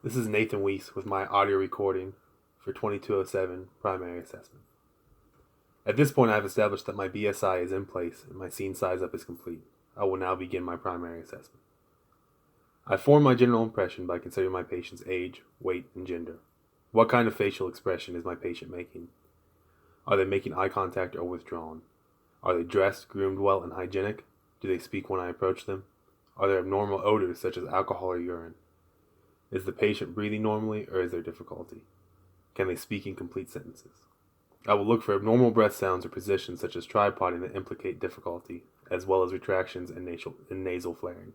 This is Nathan Weiss with my audio recording for 2207 primary assessment. At this point, I have established that my BSI is in place and my scene size up is complete. I will now begin my primary assessment. I form my general impression by considering my patient's age, weight, and gender. What kind of facial expression is my patient making? Are they making eye contact or withdrawn? Are they dressed, groomed well, and hygienic? Do they speak when I approach them? Are there abnormal odors such as alcohol or urine? Is the patient breathing normally or is there difficulty? Can they speak in complete sentences? I will look for abnormal breath sounds or positions such as tripoding that implicate difficulty, as well as retractions and nasal flaring.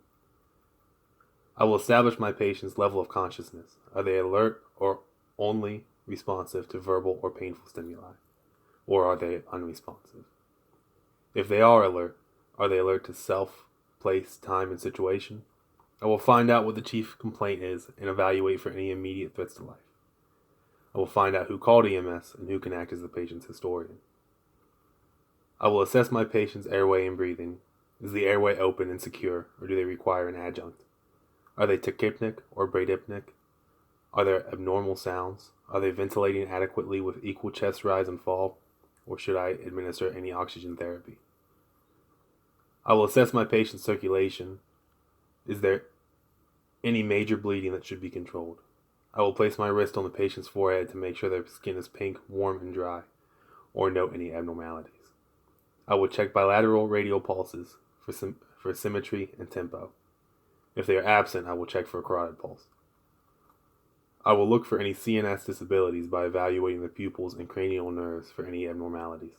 I will establish my patient's level of consciousness. Are they alert or only responsive to verbal or painful stimuli? Or are they unresponsive? If they are they alert to self, place, time, and situation? I will find out what the chief complaint is and evaluate for any immediate threats to life. I will find out who called EMS and who can act as the patient's historian. I will assess my patient's airway and breathing. Is the airway open and secure, or do they require an adjunct? Are they tachypnic or bradypnic? Are there abnormal sounds? Are they ventilating adequately with equal chest rise and fall, or should I administer any oxygen therapy? I will assess my patient's circulation. Is there any major bleeding that should be controlled? I will place my wrist on the patient's forehead to make sure their skin is pink, warm, and dry, or note any abnormalities. I will check bilateral radial pulses for symmetry and tempo. If they are absent, I will check for a carotid pulse. I will look for any CNS disabilities by evaluating the pupils and cranial nerves for any abnormalities.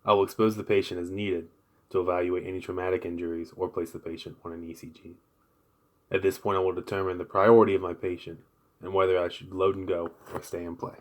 I will expose the patient as needed to evaluate any traumatic injuries or place the patient on an ECG. At this point, I will determine the priority of my patient and whether I should load and go or stay in play.